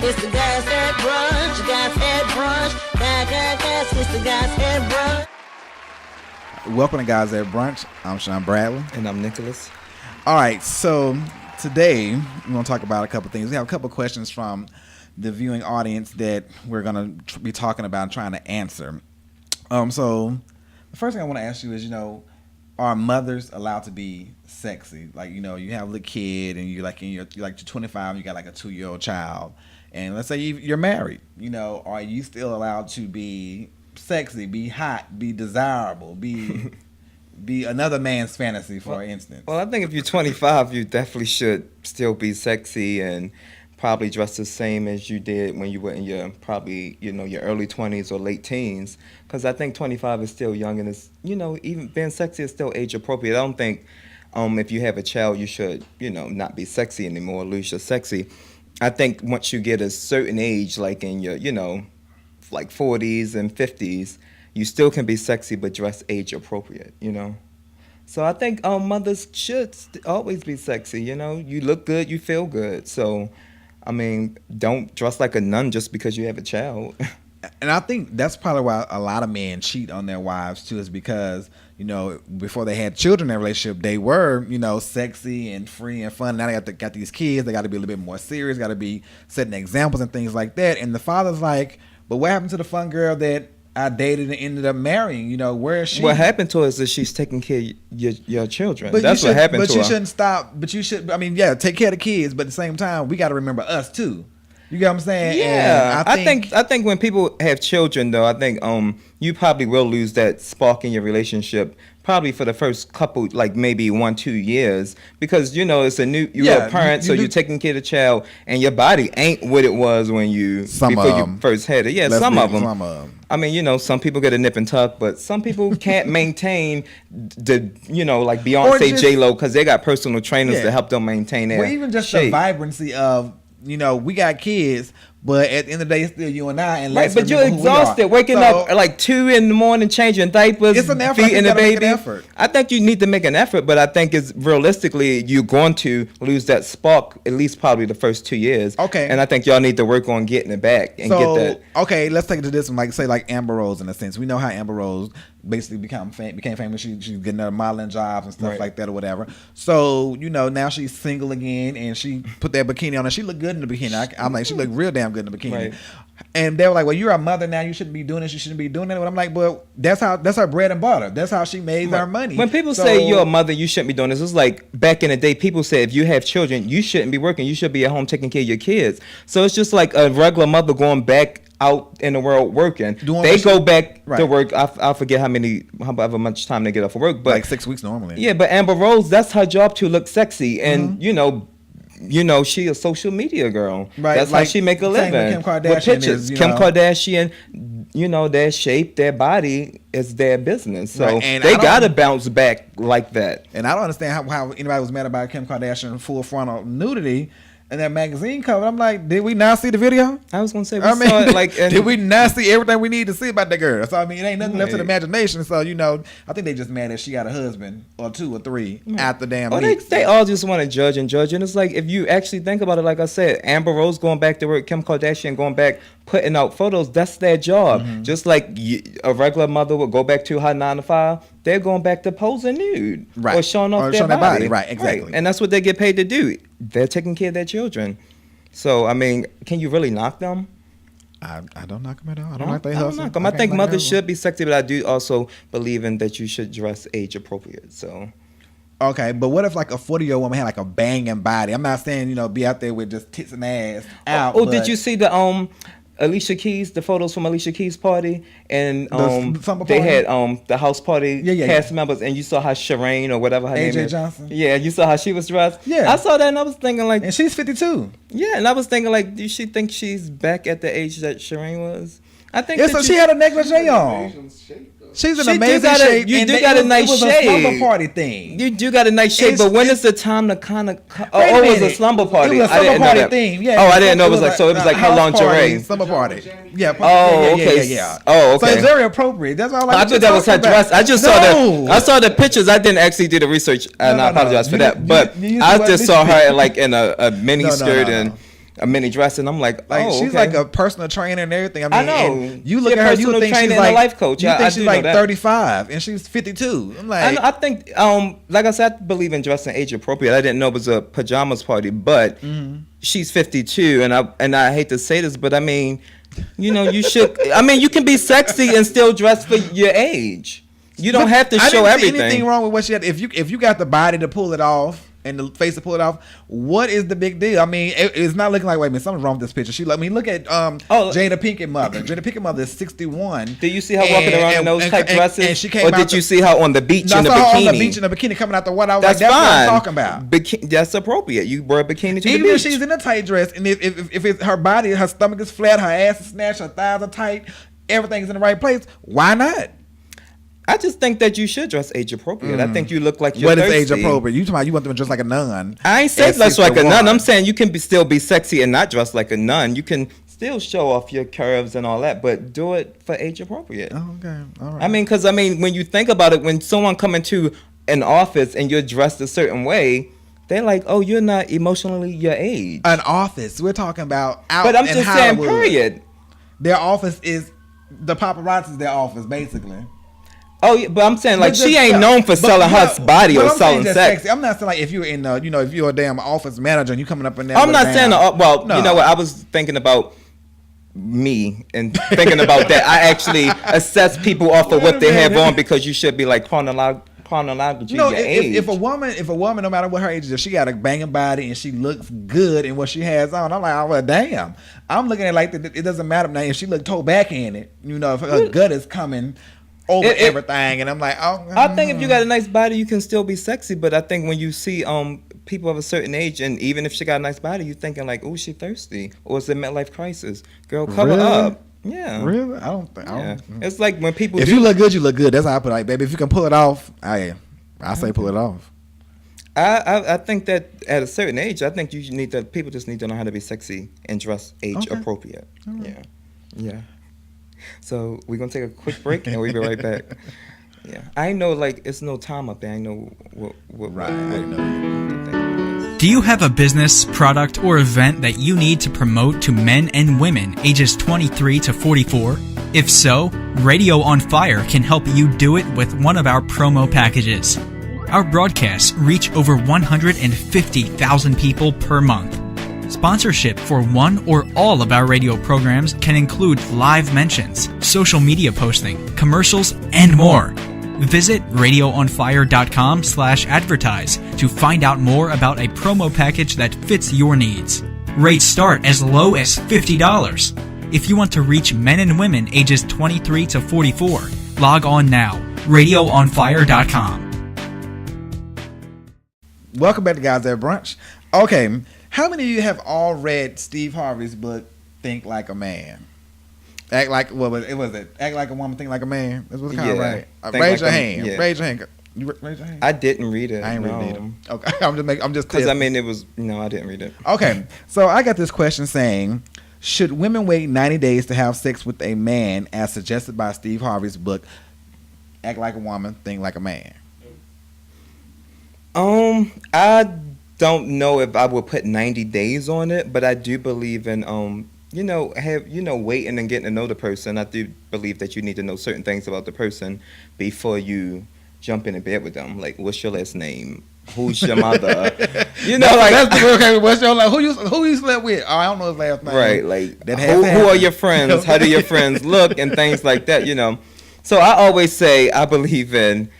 It's the guys at brunch. Guys at brunch. Guys. It's the guys at brunch. Welcome to Guys at Brunch. I'm Sean Bradley. And I'm Nicholas. All right, so today we're going to talk about a couple things. We have a couple questions from the viewing audience that we're going to be talking about and trying to answer. So the first thing I want to ask you is, are mothers allowed to be sexy? Like, you have a little kid and you're 25 and you got like a 2-year-old child. And let's say you're married, are you still allowed to be sexy, be hot, be desirable, be another man's fantasy, for instance? Well, I think if you're 25, you definitely should still be sexy and probably dress the same as you did when you were in your your early 20s or late teens. Because I think 25 is still young and it's, even being sexy is still age appropriate. I don't think if you have a child, you should, not be sexy anymore, lose your sexy. I think once you get a certain age, like in your, like 40s and 50s, you still can be sexy but dress age appropriate, So I think mothers should always be sexy, You look good, you feel good. So, don't dress like a nun just because you have a child. And I think that's probably why a lot of men cheat on their wives too, is because, before they had children in their relationship, they were, sexy and free and fun. Now they got these kids, they got to be a little bit more serious, got to be setting examples and things like that. And the father's like, but what happened to the fun girl that I dated and ended up marrying? Where is she? What happened to her is that she's taking care of your children. But that's what happened to her. But you shouldn't stop. But you should, take care of the kids. But at the same time, we got to remember us too. You get what I'm saying? Yeah, and I think when people have children, though, I think you probably will lose that spark in your relationship. Probably for the first couple, like maybe 1-2 years, because it's a new you're a parent, so you're taking care of the child, and your body ain't what it was when you first had it. Yeah, some of them. Some people get a nip and tuck, but some people can't maintain the like Beyonce, J-Lo, because they got personal trainers to help them maintain their even just shape. The vibrancy of we got kids, but at the end of the day, it's still you and I. And right, but you're exhausted, waking up like 2 a.m, changing diapers, it's an effort. feeding the baby. Make an effort. I think you need to make an effort, but I think it's realistically you're going to lose that spark at least probably the first 2 years. Okay, and I think y'all need to work on getting it back and get that. Okay, let's take it to this one. Like Amber Rose, in a sense, we know how Amber Rose basically became famous. She's getting her modeling jobs and stuff like that or whatever. So now she's single again, and she put that bikini on, and she looked good in the bikini. I'm like, she looked real damn good in the bikini. Right. And they were like, well, you're a mother now, you shouldn't be doing this, you shouldn't be doing that. But I'm like, well, that's her bread and butter. That's how she made her money. When people say you're a mother, you shouldn't be doing this, it's like back in the day, people said if you have children, you shouldn't be working, you should be at home taking care of your kids. So it's just like a regular mother going back out in the world working. They go back to work. I forget however much time they get off of work, but like 6 weeks normally. Yeah, but Amber Rose, that's her job to look sexy, and she a social media girl. Right, that's how she make a living. Kim Kardashian with pictures. Kim Kardashian, their shape, their body is their business. So they gotta bounce back like that. And I don't understand how anybody was mad about Kim Kardashian full frontal nudity and that magazine cover. I'm like, did we not see the video? I was gonna say saw it did we not see everything we need to see about that girl? So it ain't nothing left to the imagination. So I think they just mad that she got a husband or 2 or 3 at the damn. They all just want to judge, and it's like if you actually think about it, like I said, Amber Rose going back to work, Kim Kardashian going back putting out photos. That's their job. Mm-hmm. Just like a regular mother would go back to her 9 to 5. They're going back to posing nude or showing off their body. Right, exactly. Right. And that's what they get paid to do. They're taking care of their children. So, can you really knock them? I don't knock them at all. I don't like they hustle. Knock them. I think mothers should be sexy, but I do also believe in that you should dress age appropriate. So. Okay, but what if like a 40-year-old woman had like a banging body? I'm not saying, be out there with just tits and ass out. Did you see the Alicia Keys, the photos from Alicia Keys' party, and they had the house party cast members, and you saw how Shireen or whatever her name is, Johnson. Yeah, you saw how she was dressed. Yeah, I saw that, and I was thinking like, and she's 52. Yeah, and I was thinking like, do she think she's back at the age that Shireen was? I think. Yeah, so she had a negligee on. She's in amazing shape. You do got a nice shape. It was a slumber party thing. You do got a nice shape, but when is the time to kind of? It was a slumber party. It was a slumber party theme. Yeah. Oh, I didn't know it was like so. It was like how lingerie? Slumber party. Yeah. Oh, okay. Yeah. Oh, okay. So it's very appropriate. That's all. I thought that was her dress. I just saw the pictures. I didn't actually do the research, and I apologize for that. But I just saw her like in a mini skirt and. a mini dress, and I'm like, she's okay. like a personal trainer and everything. I mean, I know. and you look at her, you think she's and like a life coach. You I think she's do like know that. 35 and she's 52. I'm like, I think, like I said, I believe in dressing age appropriate. I didn't know it was a pajamas party, but she's 52, and I hate to say this, but I mean, you know, you should. I mean, you can be sexy and still dress for your age. You don't have to show I didn't everything. see anything wrong with what she had. If you got the body to pull it off and the face to pull it off, what is the big deal? I mean, it's not looking like, wait a minute, something's wrong with this picture. She let me look at Jada Pinkett mother. Jada Pinkett mother is 61. Did you see her walking around in those type dresses? And she came or did you see her on the beach in a bikini? I saw her on the beach in a bikini coming out the water. I was that's like, that's fine. what I'm talking about. That's appropriate. You wear a bikini to Even the if beach. she's in a tight dress, and if it's her body, her stomach is flat, her ass is snatched, her thighs are tight, everything's in the right place, why not? I just think that you should dress age appropriate. I think you look like you're What thirsty. is age appropriate? You want them to dress like a nun? I ain't saying dress like a nun. I'm saying you can still be sexy and not dress like a nun. You can still show off your curves and all that, but do it for age appropriate. Oh, okay, all right. I mean, because when you think about it, when someone come into an office and you're dressed a certain way, they're like, "Oh, you're not emotionally your age." An office. We're talking about out. But I'm in just saying, Hollywood. period. Their office is the paparazzi's. Their office, basically. Oh, yeah, but I'm saying like But she just- ain't known for selling her body but or I'm saying selling just sex. sexy. I'm not saying like if you're in if you're a damn office manager and you coming up in there. I'm with not saying, well, No. you know what? I was thinking about me and thinking about that. I actually assess people off of what they have on because you should be like chronologically No, your age. if a woman, no matter what her age is, if she got a banging body and she looks good in what she has on, I'm like, oh well, damn. I'm looking at it like it doesn't matter now if she look toe back in it. You know, if her gut is coming over everything, and I'm like, oh. I think if you got a nice body, you can still be sexy. But I think when you see people of a certain age, and even if she got a nice body, you thinking like, oh, she thirsty, or it's a midlife crisis. Girl, cover Really? up. Yeah. Really? I don't think. Yeah. It's like when people. If you look good, you look good. That's how I put it. Like, baby, if you can pull it off, I say pull it off. I think that at a certain age, I think people just need to know how to be sexy and dress age appropriate. Right. Yeah. So we're gonna take a quick break and we'll be right back. Yeah. I know like it's no time up there. I know what Right. I know. Do you have a business, product, or event that you need to promote to men and women ages 23 to 44? If so, Radio on Fire can help you do it with one of our promo packages. Our broadcasts reach over 150,000 people per month. Sponsorship for one or all of our radio programs can include live mentions, social media posting, commercials, and more. Visit radioonfire.com/advertise to find out more about a promo package that fits your needs. Rates start as low as $50. If you want to reach men and women ages 23 to 44, log on now, radioonfire.com. Welcome back to Guys at Brunch. Okay, how many of you have all read Steve Harvey's book, Think Like a Man? Act like what was it? Act like a woman, think like a man. That's what's kind of right. Raise your hand. Raise your hand. You raise your hand. I didn't read it. I ain't read it. Okay, I'm just because testing. it was I didn't read it. Okay, so I got this question saying, should women wait 90 days to have sex with a man, as suggested by Steve Harvey's book, Act Like a Woman, Think Like a Man? I don't know if I would put 90 days on it, but I do believe in waiting and getting to know the person. I do believe that you need to know certain things about the person before you jump in bed with them. Like, what's your last name? Who's your mother? Okay. What's your who you slept with? Oh, I don't know his last name. Right, like who are your friends? How do your friends look and things like that? So I always say I believe in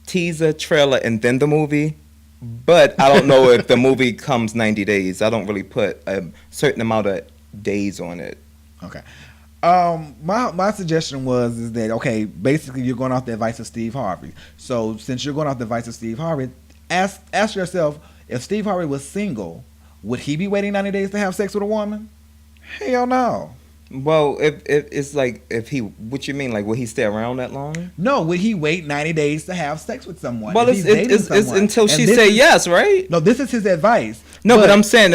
teaser, trailer, and then the movie. But I don't know if the movie comes 90 days. I don't really put a certain amount of days on it. Okay. My suggestion is that, okay, basically you're going off the advice of Steve Harvey. So since you're going off the advice of Steve Harvey, ask yourself, if Steve Harvey was single, would he be waiting 90 days to have sex with a woman? Hell no. Well, if it's like what you mean? Like, will he stay around that long? No, would he wait 90 days to have sex with someone? Well, it's until she say yes, right? No, this is his advice. No, but I'm saying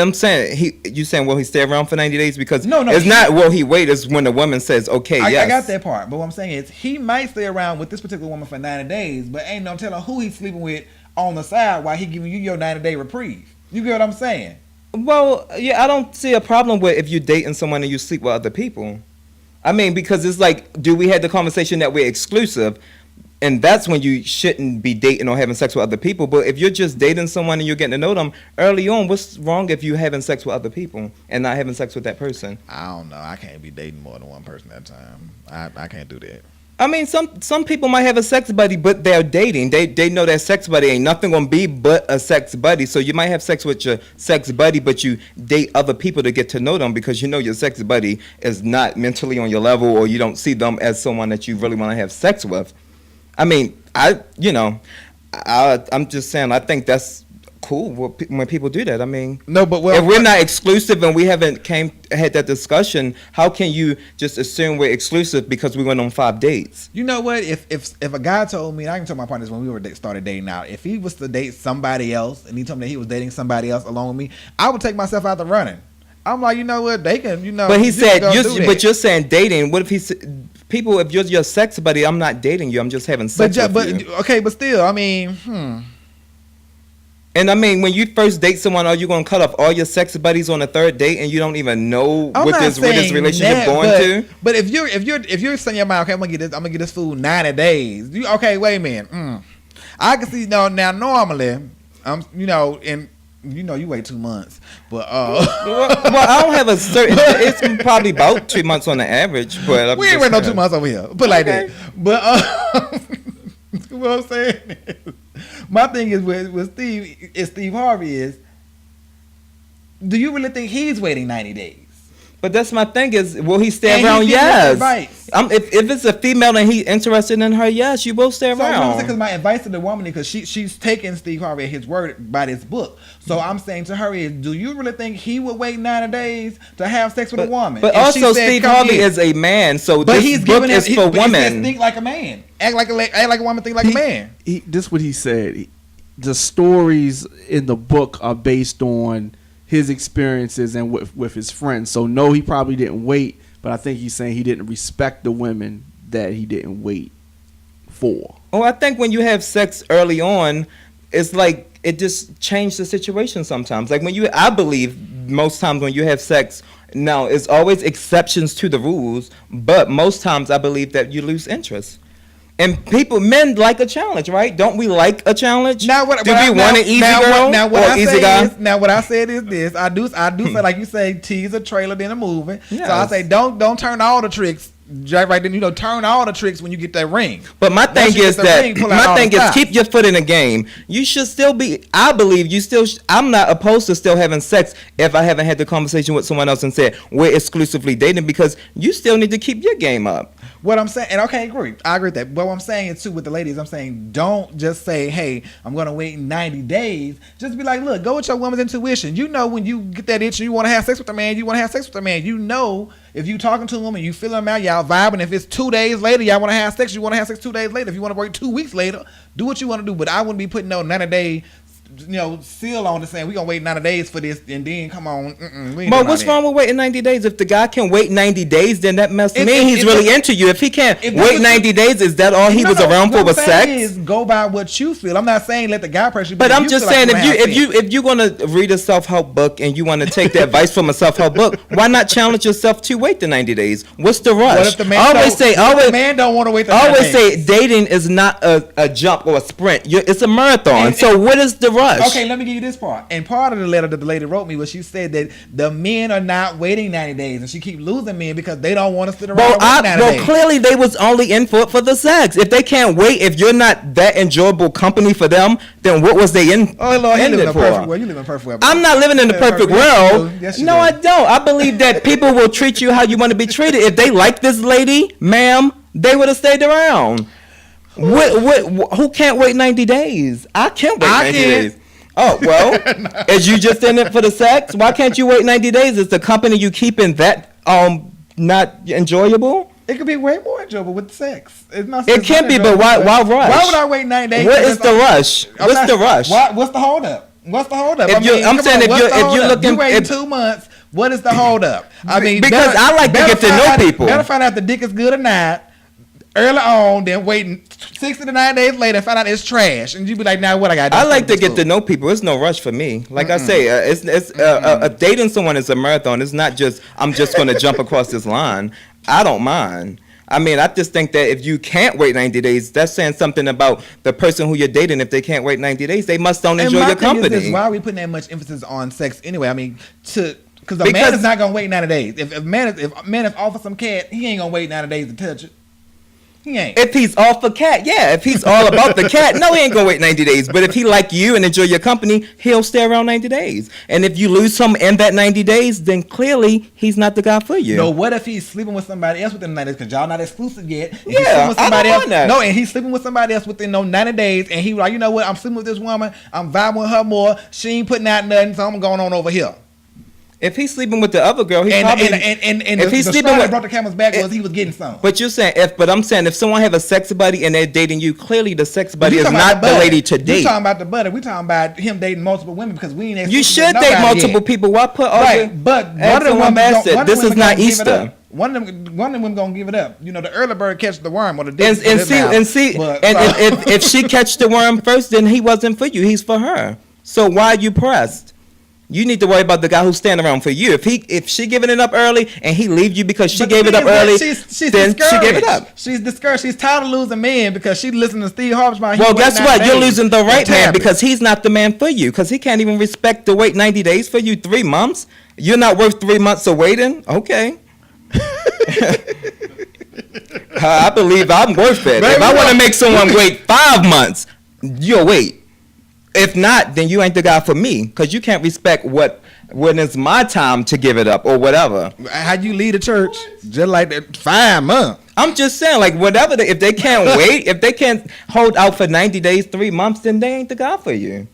you saying will he stay around for 90 days? Because no, it's not will he wait. It's when the woman says okay, yes. I got that part, but what I'm saying is he might stay around with this particular woman for 90 days, but ain't no telling who he's sleeping with on the side while he giving you your 90-day reprieve. You get what I'm saying? Well, yeah, I don't see a problem with if you're dating someone and you sleep with other people. I mean, because it's like, do we have the conversation that we're exclusive? And that's when you shouldn't be dating or having sex with other people. But if you're just dating someone and you're getting to know them early on, what's wrong if you're having sex with other people and not having sex with that person? I don't know. I can't be dating more than one person at a time. I can't do that. I mean, some people might have a sex buddy, but they're dating. They know that sex buddy ain't nothing gonna be but a sex buddy. So you might have sex with your sex buddy, but you date other people to get to know them because you know your sex buddy is not mentally on your level, or you don't see them as someone that you really want to have sex with. I mean, I'm just saying, I think that's cool when people do that. I mean, No, but if we're not exclusive and we haven't had that discussion, how can you just assume we're exclusive because we went on 5 dates? You know what? If a guy told me, and I can tell my partners when we started dating out, if he was to date somebody else and he told me that he was dating somebody else along with me, I would take myself out the running. I'm like, you know what? They can, you know. But he said, but you're saying dating. What if he said, people, if you're your sex buddy, I'm not dating you. I'm just having sex with you. Okay, but still, I mean, And I mean, when you first date someone, are you going to cut off all your sex buddies on the third date and you don't even know what this relationship going to? But if you're saying your mind, okay, I'm gonna get this food 90 days. Okay, wait a minute. I can see now normally, you wait 2 months, but well, I don't have a certain. It's probably about 2 months on the average, but we ain't waiting no 2 months over here. Put like that. But what I'm saying is, my thing is with Steve Harvey is, do you really think he's waiting 90 days? But that's my thing is, will he stay around? Yes. If it's a female and he's interested in her, yes, you will stay around. Because my advice to the woman is because she's taking Steve Harvey at his word by this book. So I'm saying to her is, do you really think he would wait 90 days to have sex with a woman? But also, Steve Harvey is a man, so this book is for women. Think like a man. Act like a woman. Think like a man. This is what he said. The stories in the book are based on his experiences and with his friends. So no, he probably didn't wait, but I think he's saying he didn't respect the women that he didn't wait for. Oh, I think when you have sex early on, it's like it just changed the situation sometimes. Like I believe most times when you have sex, now it's always exceptions to the rules, but most times I believe that you lose interest. And men like a challenge, right? Don't we like a challenge? Do we want an easy girl or easy guy? Now, what I said is this: I do say, like you say, tease a trailer then a movie. Yes. So I say, don't turn all the tricks. Right then, turn all the tricks when you get that ring. But my thing is keep your foot in the game. You should still be. I believe you still. I'm not opposed to still having sex if I haven't had the conversation with someone else and said we're exclusively dating, because you still need to keep your game up. What I'm saying, and okay, I agree with that. But what I'm saying is too with the ladies, I'm saying don't just say, hey, I'm gonna wait 90 days. Just be like, look, go with your woman's intuition. You know when you get that itch and you want to have sex with a man, you want to have sex with a man. You know if you talking to him and you feeling him out, y'all vibing. If it's 2 days later, y'all want to have sex, you want to have sex 2 days later. If you want to work 2 weeks later, do what you want to do. But I wouldn't be putting no 90-day seal on to saying we're gonna wait 90 days for this and then come on. But what's wrong with waiting 90 days? If the guy can wait 90 days, then that must mean he's really into you. If he can't wait 90 days, is that all he was around for was sex? Is go by what you feel. I'm not saying let the guy pressure you. But I'm just saying if you're gonna read a self-help book and you want to take the advice from a self-help book, why not challenge yourself to wait the 90 days? What's the rush? What if the man don't want to wait the 90 days? I always say dating is not a jump or a sprint. It's a marathon. So what is the rush? Okay, let me give you this part. And part of the letter that the lady wrote me was she said that the men are not waiting 90 days, and she keep losing men because they don't want to sit around and wait 90 days. Clearly they was only in for the sex. If they can't wait, if you're not that enjoyable company for them, then what was they in? Oh Lord, you live in a perfect world. You live in a perfect world. I'm not living in the perfect world. Yes, no, I don't. I believe that people will treat you how you want to be treated. If they like this lady, ma'am, they would have stayed around. Who can't wait 90 days? I can't wait 90 days. Oh, well, is you just in it for the sex? Why can't you wait 90 days? Is the company you keeping that not enjoyable? It could be way more enjoyable with sex. It's not. It can be, but why rush? Why would I wait 90 days? What is the rush? What's the rush? What's the hold up? What's the hold up? If you're looking, you waiting 2 months. What is the hold up? I mean, because I like to get to know people. Better find out the dick is good or not early on, then waiting 60 to 90 days later, find out it's trash, and you be like, now what I got? I like to get to know people. It's no rush for me. Like I say, it's dating someone is a marathon. It's not just I'm just going to jump across this line. I don't mind. I mean, I just think that if you can't wait 90 days, that's saying something about the person who you're dating. If they can't wait 90 days, they must don't enjoy your company. Why are we putting that much emphasis on sex anyway? I mean, because the man is not gonna wait 90 days. If a man is offered some cat, he ain't gonna wait 90 days to touch it. He ain't. If he's all for cat, yeah. If he's all about the cat, no, he ain't gonna wait 90 days. But if he like you and enjoy your company, he'll stay around 90 days. And if you lose him in that 90 days, then clearly he's not the guy for you. No, what if he's sleeping with somebody else within the 90 days? Because y'all not exclusive yet. And yeah, I don't want that. No, and he's sleeping with somebody else within 90 days, and he like, you know what? I'm sleeping with this woman. I'm vibing with her more. She ain't putting out nothing, so I'm going on over here. If he's sleeping with the other girl, he's probably if he's sleeping with, brought the camel's back was he was getting some. But you're saying I'm saying if someone have a sex buddy and they're dating you, clearly the sex buddy is not the lady to date. You talking about the buddy? We talking about him dating multiple women because we ain't. You should date multiple people. Why put all right? But one of them women this is not Easter. One of them women gonna give it up. You know, the early bird catch the worm or the if she catch the worm first, then he wasn't for you. He's for her. So why are you pressed? You need to worry about the guy who's standing around for you. If she giving it up early and he leaves you because she gave it up early, then she gave it up. She's discouraged. She's tired of losing men because she listening to Steve Harvey's about. Well, guess what? You're losing the right man because he's not the man for you because he can't even respect to wait 90 days for you 3 months. You're not worth 3 months of waiting. Okay. I believe I'm worth it. If I want to make someone wait 5 months, you'll wait. If not, then you ain't the guy for me because you can't respect when it's my time to give it up or whatever. How you lead a church? Just like that 5 months. I'm just saying, like, whatever. If they can't wait, if they can't hold out for 90 days, 3 months, then they ain't the guy for you.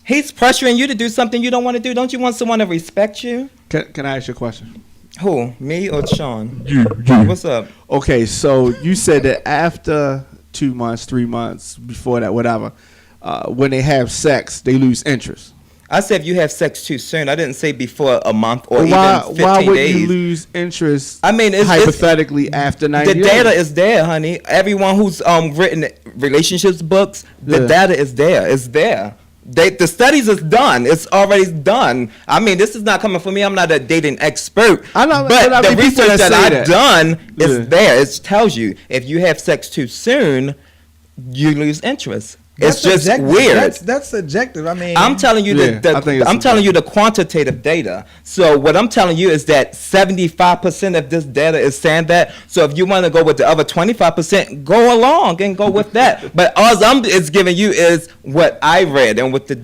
He's pressuring you to do something you don't want to do. Don't you want someone to respect you? Can I ask you a question? Who? Me or Sean? You. What's up? Okay, so you said that after 2 months, 3 months, before that, whatever, when they have sex, they lose interest. I said if you have sex too soon. I didn't say before a month or even 15 days. Why would you lose interest? I mean, hypothetically after 90 days. The data is there, honey. Everyone who's written relationships books, the data is there. It's there. The studies is done. It's already done. I mean, this is not coming from me. I'm not a dating expert. But the research that I've done is there. It tells you if you have sex too soon, you lose interest. It's just subjective. Weird. That's subjective. I mean, I'm telling you I'm telling you the quantitative data. So what I'm telling you is that 75% of this data is saying that. So if you want to go with the other 25%, go along and go with that. But all I'm is giving you is what I read and what the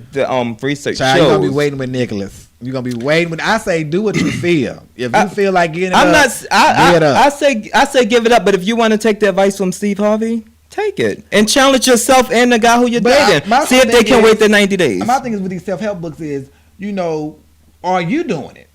research shows. You're gonna be waiting with Nicholas. You're gonna be waiting with. I say do what you feel. If you feel like getting it up, I say give it up. But if you want to take the advice from Steve Harvey, take it and challenge yourself and the guy who you're dating. See if they can wait the 90 days. My thing is with these self-help books is, are you doing it?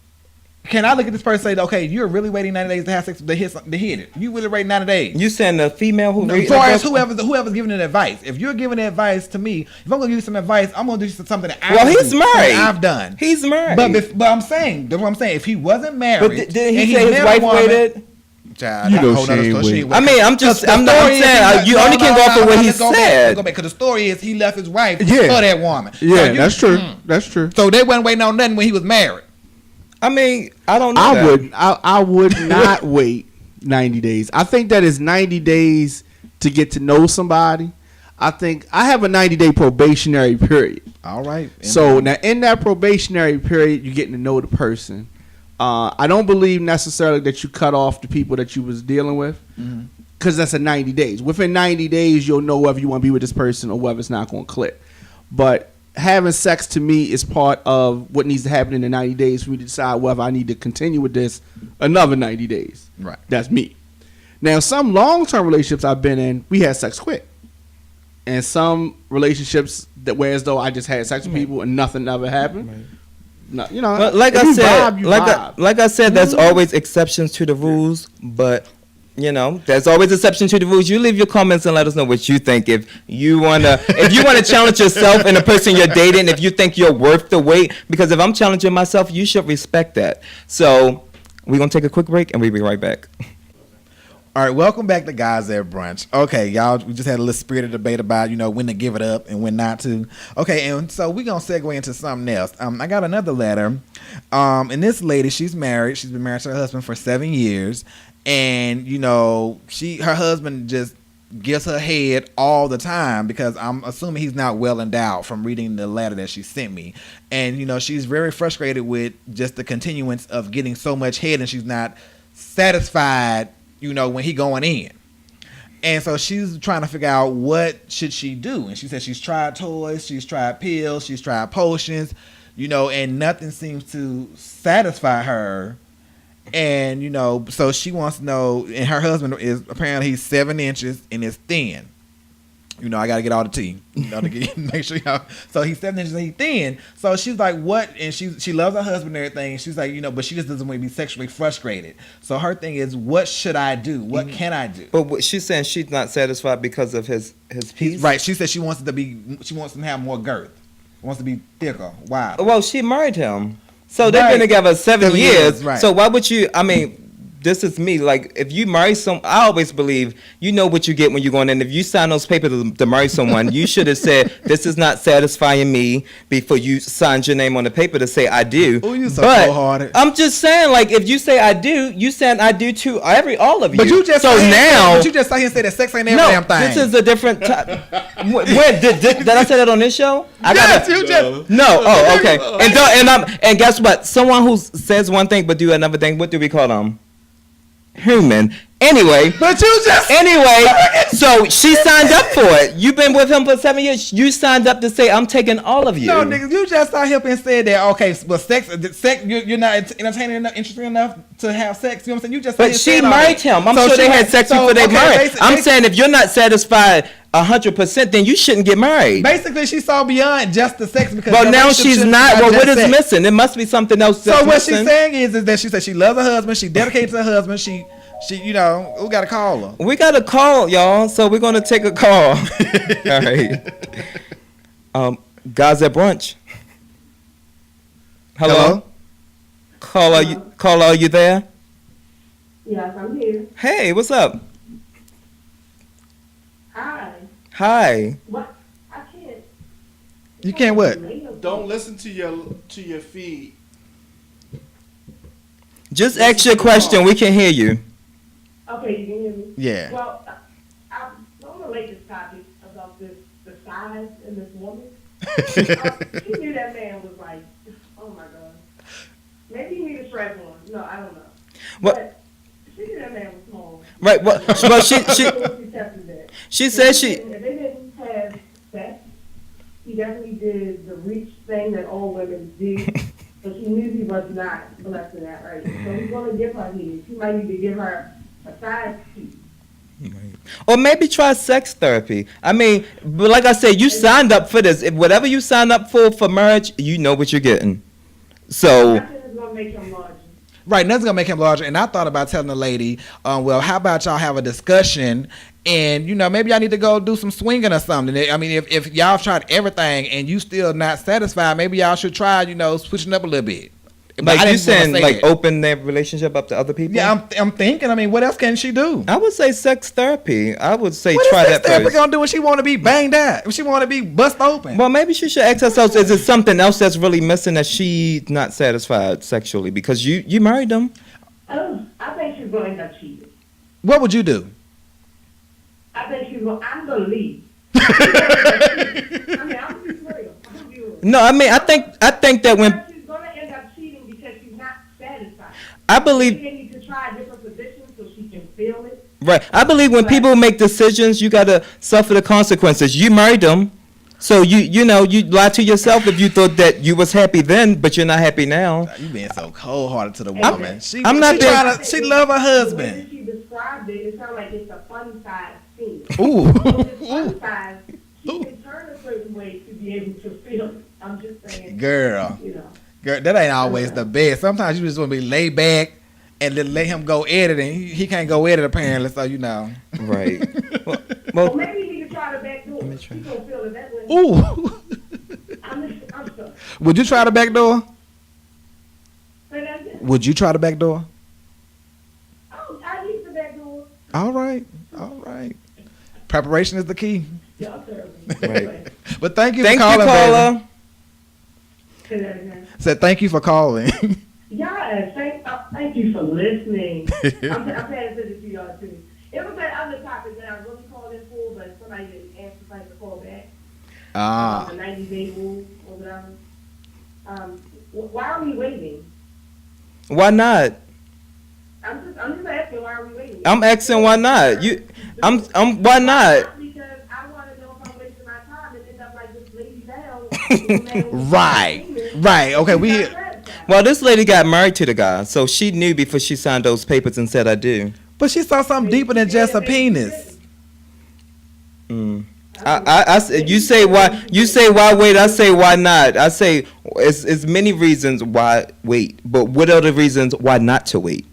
Can I look at this person and say, okay, you're really waiting 90 days to have sex to hit it? You really waiting 90 days? You saying the female who? As far as whoever's giving it advice. If you're giving advice to me, if I'm gonna give you some advice, I'm gonna do something that he's married. I've done. He's married. But I'm saying, that's what I'm saying. If he wasn't married, but did he say his wife waited? Child, she I mean, I'm saying you only can go off of what he said. Because the story is he left his wife for that woman. Yeah, that's true. That's true. So they wasn't waiting on nothing when he was married. I mean, I don't know. I would not wait 90 days. I think that is 90 days to get to know somebody. I think I have a 90-day probationary period. All right. So now in that probationary period, you're getting to know the person. I don't believe necessarily that you cut off the people that you was dealing with because that's a 90 days. Within 90 days, you'll know whether you want to be with this person or whether it's not going to click. But having sex to me is part of what needs to happen in the 90 days for me to decide whether I need to continue with this another 90 days. Right. That's me. Now, some long-term relationships I've been in, we had sex quick. And some relationships that where as though I just had sex with people and nothing ever happened. Right. No, but like I said, there's always exceptions to the rules, but there's always exceptions to the rules. You leave your comments and let us know what you think. If you wanna challenge yourself and the person you're dating, if you think you're worth the wait, because if I'm challenging myself, you should respect that. So we're gonna take a quick break and we'll be right back. All right, welcome back to Guys at Brunch. Okay, y'all, we just had a little spirited debate about, when to give it up and when not to. Okay, and so we're going to segue into something else. I got another letter, and this lady, she's married. She's been married to her husband for 7 years, and, her husband just gives her head all the time because I'm assuming he's not well endowed from reading the letter that she sent me. And, she's very frustrated with just the continuance of getting so much head, and she's not satisfied when he going in. And so she's trying to figure out what should she do. And she said she's tried toys, she's tried pills, she's tried potions, and nothing seems to satisfy her. And, so she wants to know, and her husband is apparently he's 7 inches and is thin. I got to get all the tea, to make sure y'all. So he's 7 inches and he's thin. So she's like, what? And she loves her husband and everything. She's like, but she just doesn't want to be sexually frustrated. So her thing is, what should I do? What can I do? But she's saying she's not satisfied because of his piece? Right. She said she wants him to have more girth. Wants to be thicker. Wow. Well, she married him. So they've been together 7 years. Right. So why would you, this is me. Like, if you marry I always believe you know what you get when you're going in. If you sign those papers to marry someone, you should have said, this is not satisfying me before you signed your name on the paper to say I do. Oh, you so cold-hearted. I'm just saying, like, if you say I do, you saying I do to all of you. But you just so now, but you just sat here and said that sex ain't every damn thing. This is a different type. Did I say that on this show? No. Oh, okay. And guess what? Someone who says one thing but do another thing. What do we call them? Human. Anyway, so she signed up for it. You've been with him for 7 years. You signed up to say I'm taking all of you. No, nigga, you just sat here and said that. Okay, but sex, you're not entertaining enough, interesting enough to have sex. You know what I'm saying? You just. But she married him. I'm sure they had sex before they married. I'm saying if you're not satisfied 100%, then you shouldn't get married. Basically, she saw beyond just the sex because. But now she's not. Well, what is missing? It must be something else. So what she's saying is that she said she loves her husband. She dedicated to her husband. She, we got to call her. We got to call, y'all. So we're gonna take a call. All right. Guys at Brunch. Hello. Caller, are you there? Yes, I'm here. Hey, what's up? Hi. What? I can't. You can't what? Don't listen to your feed. Just ask your question. We can hear you. Okay, you can hear me? Yeah. Well, I want to relate this topic about the size in this woman. She knew that man was like, oh my God. Maybe he needed a strap on. No, I don't know. What? But she knew that man was small. Right. Well, she said she. If they didn't have sex, he definitely did the reach thing that all women do. So she knew he was not blessed in that right. So he's going to give her head. She might need to give her a size piece. Or maybe try sex therapy. But like I said, you signed up for this. If whatever you signed up for marriage, you know what you're getting. So. Nothing is going to make him larger. Right, nothing's gonna make him larger. And I thought about telling the lady, well, how about y'all have a discussion and maybe y'all need to go do some swinging or something. If y'all have tried everything and you still not satisfied, maybe y'all should try, switching up a little bit. Like you saying, like open their relationship up to other people? Yeah, I'm thinking. What else can she do? I would say sex therapy. I would say what try that first. What is sex therapy gonna do when she want to be banged out? When she want to be bust open? Well, maybe she should ask herself: is it something else that's really missing that she's not satisfied sexually? Because you married them. I think she's going to end up cheating. What would you do? I think she's going. I'm going to leave. I'm just real. No, I think that when. I believe they need to try different positions so she can feel it. Right. I believe when people make decisions, you gotta suffer the consequences. You married them, so you lied to yourself if you thought that you was happy then, but you're not happy now. You being so cold-hearted to the woman. She love her husband. The way she described it sounded like it's a fun size scene. Ooh. So this fun size, she can turn a certain way to be able to feel it. I'm just saying. Girl. Girl, that ain't always the best. Sometimes you just want to be laid back and then let him go at it, and he can't go at it apparently. So Right. Well, maybe he can try the back door. He gonna feel it that way. Ooh. I'm sorry. Would you try the back door? Say that again. Would you try the back door? Oh, I use the back door. All right. Preparation is the key. Y'all terrible. Right. But thank you Thank for you, calling, caller. baby. Say that again. Said thank you for calling. Yeah, thank you for listening. I'm paying attention to y'all too. It was that other topic that I really called in for, but somebody didn't answer, so I had to call back. The 90-day rule or whatever. Why are we waiting? Why not? I'm just asking, why are we waiting? I'm asking why not. Why not? Because I want to know if I'm wasting my time and end up like this lady down. Right. Okay, Well, this lady got married to the guy, so she knew before she signed those papers and said, "I do." But she saw something deeper than just a penis. You say why? You say why wait? I say why not? I say it's many reasons why wait, but what are the reasons why not to wait?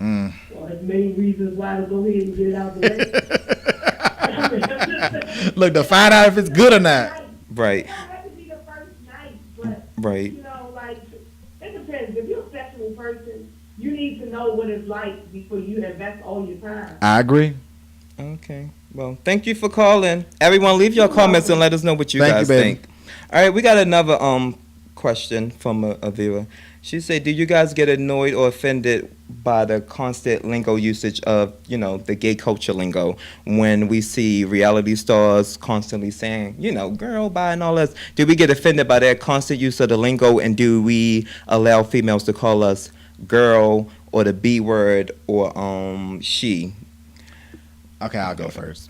Well, there's many reasons why to go ahead and get it out the way. Look, to find out if it's good or not. Right. It don't have to be the first night, but Right. you know, like it depends. If you're a sexual person, you need to know what it's like before you invest all your time. I agree. Okay. Well, thank you for calling. Everyone, leave your comments and let us know what you Thank you, guys baby. think. All right, we got another question from a viewer. She said, "Do you guys get annoyed or offended by the constant lingo usage of, the gay culture lingo when we see reality stars constantly saying, girl, bye and all that? Do we get offended by that constant use of the lingo, and do we allow females to call us girl or the B word or she?" Okay, I'll go first.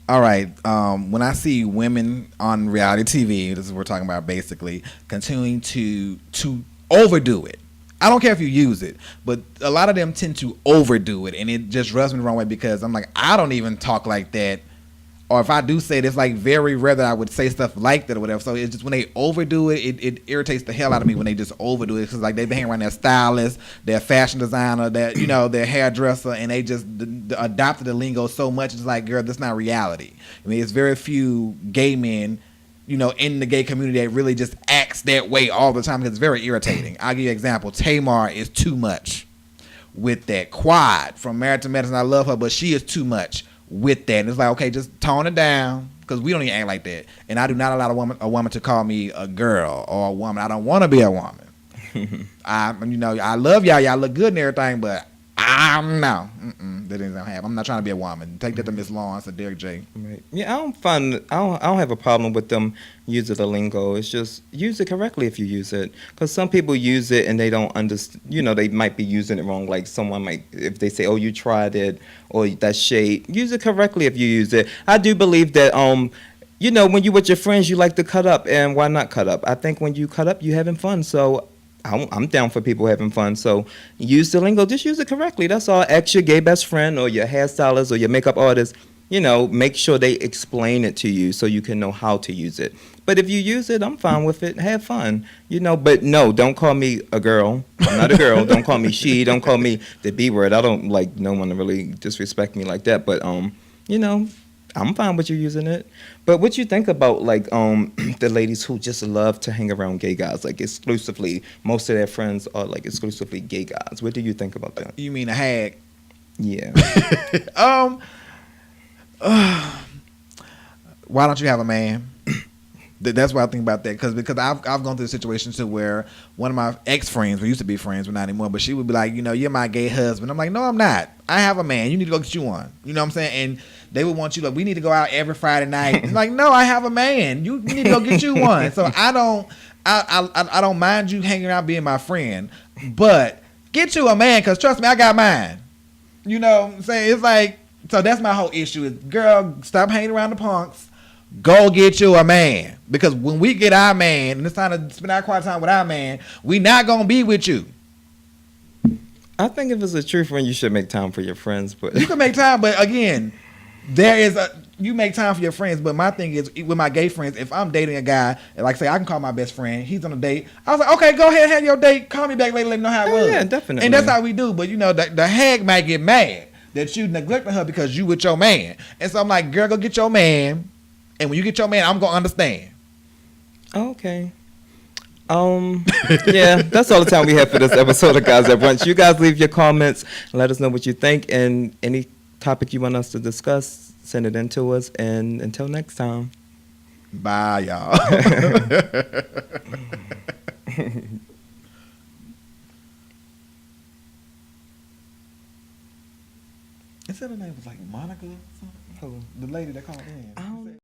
All right. When I see women on reality TV, this is what we're talking about basically, continuing to overdo it. I don't care if you use it, but a lot of them tend to overdo it, and it just rubs me the wrong way because I'm like, I don't even talk like that. Or if I do say it, it's like very rare that I would say stuff like that or whatever. So it's just when they overdo it, it irritates the hell out of me when they just overdo it. Because like they've been hanging around their stylist, their fashion designer, their hairdresser, and they just adopted the lingo so much. It's like, girl, that's not reality. I mean, it's very few gay men, in the gay community that really just acts that way all the time because it's very irritating. I'll give you an example. Tamar is too much with that. Quad from Married to Medicine, I love her, but she is too much with that. And it's like, okay, just tone it down because we don't even act like that. And I do not allow a woman to call me a girl or a woman. I don't want to be a woman. I love y'all. Y'all look good and everything, but no, that doesn't happen. I'm not trying to be a woman. Take that to Miss Lawrence or Derek J. Right. Yeah, I don't have a problem with them using the lingo. It's just use it correctly if you use it. Because some people use it and they don't understand. They might be using it wrong. Like someone might, if they say, "Oh, you tried it," or "That's shade." Use it correctly if you use it. I do believe that when you with your friends, you like to cut up, and why not cut up? I think when you cut up, you having fun. So I'm down for people having fun. So use the lingo. Just use it correctly. That's all. Ask your gay best friend or your hairstylist or your makeup artist. Make sure they explain it to you so you can know how to use it. But if you use it, I'm fine with it. Have fun. But no, don't call me a girl. I'm not a girl. Don't call me she. Don't call me the B word. I don't like no one to really disrespect me like that. But I'm fine with you using it. But what you think about the ladies who just love to hang around gay guys, like exclusively? Most of their friends are like exclusively gay guys. What do you think about that? You mean a hag? Yeah. Why don't you have a man? That's why I think about that because I've gone through a situation too where one of my ex-friends, we used to be friends, but not anymore, but she would be like, you're my gay husband. I'm like, no, I'm not. I have a man. You need to go get you one. You know what I'm saying? And they would want you like, we need to go out every Friday night. It's like, no, I have a man. You need to go get you one. So I don't mind you hanging out being my friend, but get you a man because trust me, I got mine. You know what I'm saying? It's like, so that's my whole issue is, girl, stop hanging around the punks. Go get you a man. Because when we get our man, and it's time to spend our quiet time with our man, we not going to be with you. I think if it's a true friend, you should make time for your friends. But you can make time, but again, you make time for your friends. But my thing is, with my gay friends, if I'm dating a guy, and like say I can call my best friend, he's on a date, I was like, okay, go ahead and have your date. Call me back later, let me know how it was. Yeah, definitely. And that's how we do. But the hag might get mad that you neglecting her because you with your man. And so I'm like, girl, go get your man. And when you get your man, I'm going to understand. Okay. Yeah, that's all the time we have for this episode of Guys at Brunch. You guys leave your comments and let us know what you think, and any topic you want us to discuss, send it in to us. And until next time. Bye, y'all. It said her name was like Monica or something. The lady that called in. I don't